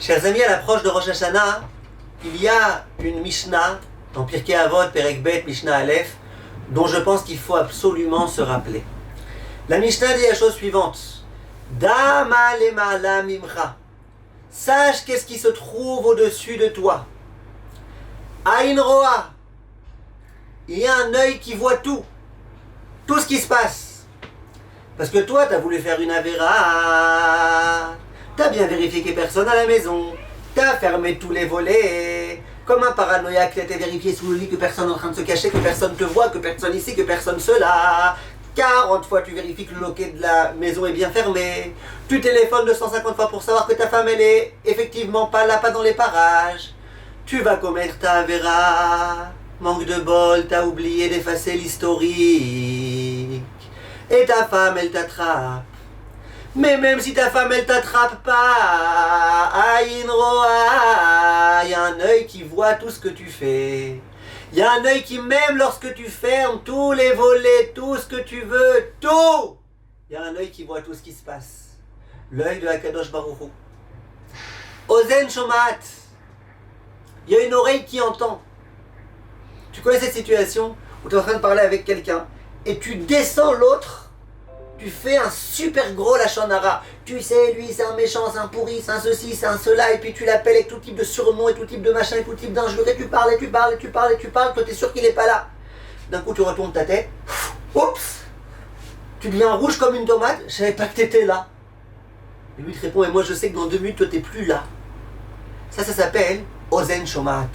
Chers amis, à l'approche de Rosh Hashanah, il y a une Mishnah, dans Pirkei Avot, Perek Bet, Mishnah Aleph, dont je pense qu'il faut absolument se rappeler. La Mishnah dit la chose suivante. Dama lemala mimcha. Sache qu'est-ce qui se trouve au-dessus de toi. Aïn roa. Il y a un œil qui voit tout. Tout ce qui se passe. Parce que toi, tu as voulu faire une avéra. T'as bien vérifié qu'il n'y a personne à la maison. T'as fermé tous les volets. Comme un paranoïaque, t'as vérifié sous le lit que personne n'est en train de se cacher, que personne te voit, que personne ici, que personne cela. 40 fois tu vérifies que le loquet de la maison est bien fermé. Tu téléphones 250 fois pour savoir que ta femme elle est effectivement pas là, pas dans les parages. Tu vas commettre ta avéra. Manque de bol, t'as oublié d'effacer l'historique. Et ta femme elle t'attrape. Mais même si ta femme elle t'attrape pas, Aïn Roa, il y a un œil qui voit tout ce que tu fais. Il y a un œil qui, même lorsque tu fermes tous les volets, tout ce que tu veux, tout, il y a un œil qui voit tout ce qui se passe. L'œil de Akadosh Baruch Hu. Ozen Shomat. Il y a une oreille qui entend. Tu connais cette situation où tu es en train de parler avec quelqu'un et tu descends l'autre. Tu fais un super gros lachon hara. Tu sais, lui, c'est un méchant, c'est un pourri, c'est un ceci, c'est un cela. Et puis tu l'appelles avec tout type de surnom et tout type de machin et tout type d'injures. Et tu parles, et tu parles, et tu parles, et tu parles. Toi, t'es sûr qu'il n'est pas là. D'un coup, tu retournes ta tête. Oups! Tu deviens rouge comme une tomate. Je savais pas que t'étais là. Et lui te répond, et moi, je sais que dans 2 minutes, toi, t'es plus là. Ça s'appelle Ozen Shomat.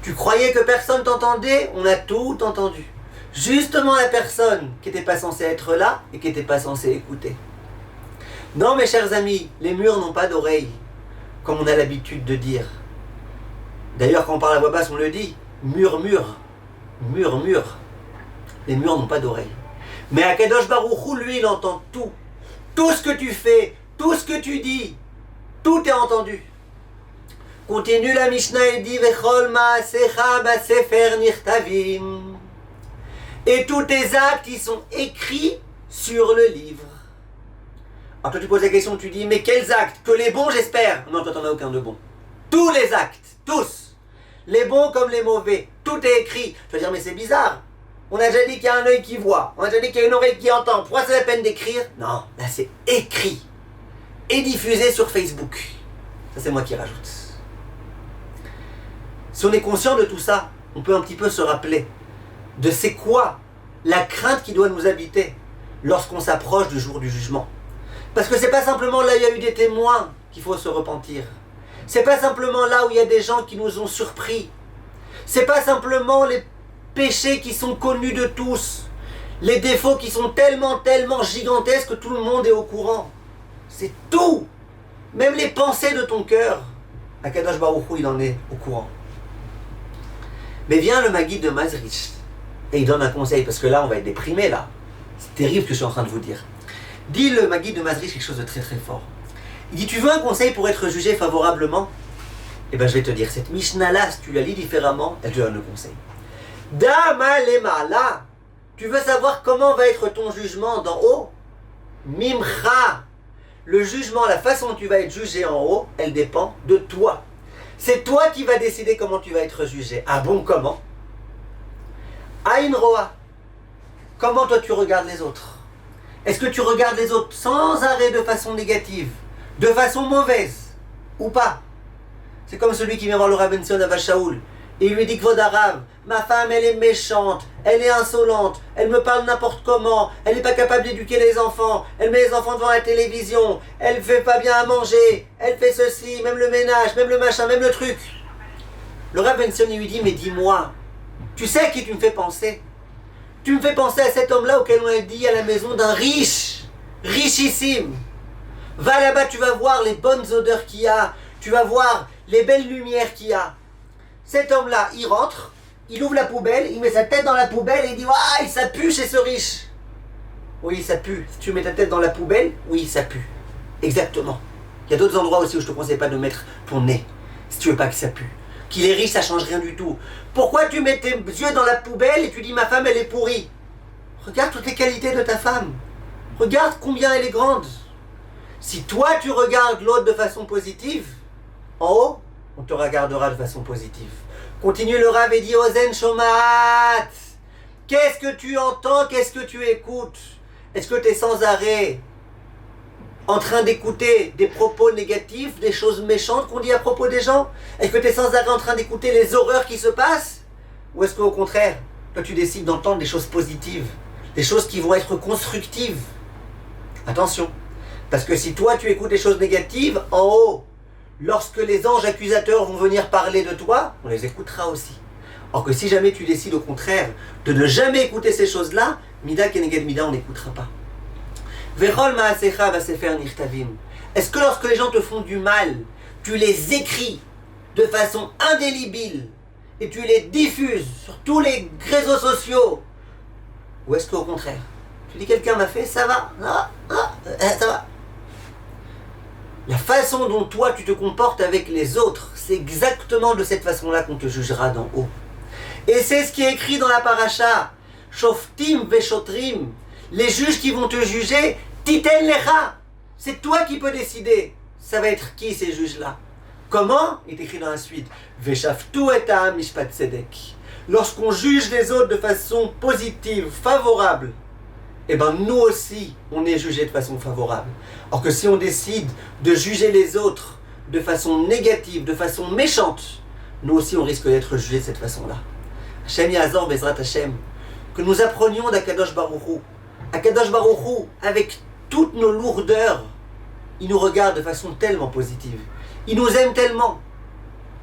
Tu croyais que personne t'entendait? On a tout entendu. Justement la personne qui n'était pas censée être là et qui n'était pas censée écouter. Non mes chers amis, les murs n'ont pas d'oreilles, comme on a l'habitude de dire. D'ailleurs quand on parle à voix basse on le dit, murmure, murmure. Les murs n'ont pas d'oreilles. Mais Akadosh Baruch Hu, lui, il entend tout. Tout ce que tu fais, tout ce que tu dis, tout est entendu. Continue la Mishnah et dit Vechol ma'asecha b'sefer nichtavim. Et tous tes actes, ils sont écrits sur le livre. Alors toi tu poses la question, tu dis, mais quels actes? Que les bons j'espère? Non, toi t'en as aucun de bon. Tous les actes, tous. Les bons comme les mauvais, tout est écrit. Tu vas dire, mais c'est bizarre. On a déjà dit qu'il y a un œil qui voit. On a déjà dit qu'il y a une oreille qui entend. Pourquoi c'est la peine d'écrire? Non, là c'est écrit. Et diffusé sur Facebook. Ça c'est moi qui rajoute. Si on est conscient de tout ça, on peut un petit peu se rappeler de c'est quoi la crainte qui doit nous habiter lorsqu'on s'approche du jour du jugement. Parce que c'est pas simplement là où il y a eu des témoins qu'il faut se repentir. C'est pas simplement là où il y a des gens qui nous ont surpris. C'est pas simplement les péchés qui sont connus de tous, les défauts qui sont tellement gigantesques que tout le monde est au courant. C'est tout. Même les pensées de ton cœur. Akadosh Baruch Hu, il en est au courant. Mais vient le Maguide de Mazrich et il donne un conseil, parce que là on va être déprimé là. C'est terrible ce que je suis en train de vous dire. Dit le Maguide de Mazrich quelque chose de très très fort. Il dit, tu veux un conseil pour être jugé favorablement? Eh bien je vais te dire, cette Mishnah là, si tu la lis différemment, elle te donne le conseil. Dama lemala. Tu veux savoir comment va être ton jugement d'en haut? Mimcha. Le jugement, la façon dont tu vas être jugé en haut, elle dépend de toi. C'est toi qui vas décider comment tu vas être jugé. Ah bon, comment? Aïn Roa. Comment toi tu regardes les autres? Est-ce que tu regardes les autres sans arrêt de façon négative, de façon mauvaise, ou pas? C'est comme celui qui vient voir le Rav Ben Sion à Shaoul et il lui dit, Kvod Harav, ma femme elle est méchante, elle est insolente, elle me parle n'importe comment, elle n'est pas capable d'éduquer les enfants, elle met les enfants devant la télévision, elle fait pas bien à manger, elle fait ceci, même le ménage, même le machin, même le truc. Le Rav Ben Sion lui dit, mais dis-moi, tu sais à qui tu me fais penser? Tu me fais penser à cet homme-là auquel on a dit à la maison d'un riche, richissime. Va là-bas, tu vas voir les bonnes odeurs qu'il y a, tu vas voir les belles lumières qu'il y a. Cet homme-là, il rentre, il ouvre la poubelle, il met sa tête dans la poubelle et il dit « Ah, ça pue chez ce riche !» Oui, ça pue. Si tu mets ta tête dans la poubelle, oui, ça pue. Exactement. Il y a d'autres endroits aussi où je te conseille pas de mettre ton nez, si tu veux pas que ça pue. Qu'il est riche, ça change rien du tout. Pourquoi tu mets tes yeux dans la poubelle et tu dis « Ma femme, elle est pourrie ?» Regarde toutes les qualités de ta femme. Regarde combien elle est grande. Si toi tu regardes l'autre de façon positive, en haut, on te regardera de façon positive. Continue le Rav et dit Ozen Shomat. Qu'est-ce que tu entends? Qu'est-ce que tu écoutes? Est-ce que tu es sans arrêt en train d'écouter des propos négatifs, des choses méchantes qu'on dit à propos des gens? Est-ce que tu es sans arrêt en train d'écouter les horreurs qui se passent? Ou est-ce qu'au contraire, toi tu décides d'entendre des choses positives, des choses qui vont être constructives? Attention, parce que si toi tu écoutes des choses négatives, en haut, lorsque les anges accusateurs vont venir parler de toi, on les écoutera aussi. Or que si jamais tu décides au contraire de ne jamais écouter ces choses-là, Mida Keneged Mida, on n'écoutera pas. Vechol Maasecha Vasefer Nichtavim. Est-ce que lorsque les gens te font du mal, tu les écris de façon indélébile et tu les diffuses sur tous les réseaux sociaux? Ou est-ce qu'au contraire, tu dis quelqu'un m'a fait, ça va, ça va. La façon dont toi tu te comportes avec les autres, c'est exactement de cette façon-là qu'on te jugera d'en haut. Et c'est ce qui est écrit dans la paracha. Shoftim veshotrim. Les juges qui vont te juger, titen lecha. C'est toi qui peux décider. Ça va être qui ces juges-là? Comment? Il est écrit dans la suite. Veshaftu et ha'am mishpat tzedek. Lorsqu'on juge les autres de façon positive, favorable, eh bien nous aussi, on est jugé de façon favorable. Or que si on décide de juger les autres de façon négative, de façon méchante, nous aussi on risque d'être jugés de cette façon-là. Hashem Ya'azor Bezrat Hashem, que nous apprenions d'Akadosh Baruch Hu. Akadosh Baruch Hu, avec toutes nos lourdeurs, il nous regarde de façon tellement positive. Il nous aime tellement.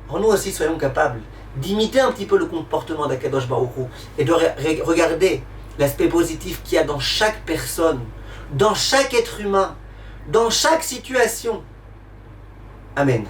Alors nous aussi soyons capables d'imiter un petit peu le comportement d'Akadosh Baruch Hu et de regarder l'aspect positif qu'il y a dans chaque personne, dans chaque être humain, dans chaque situation. Amen.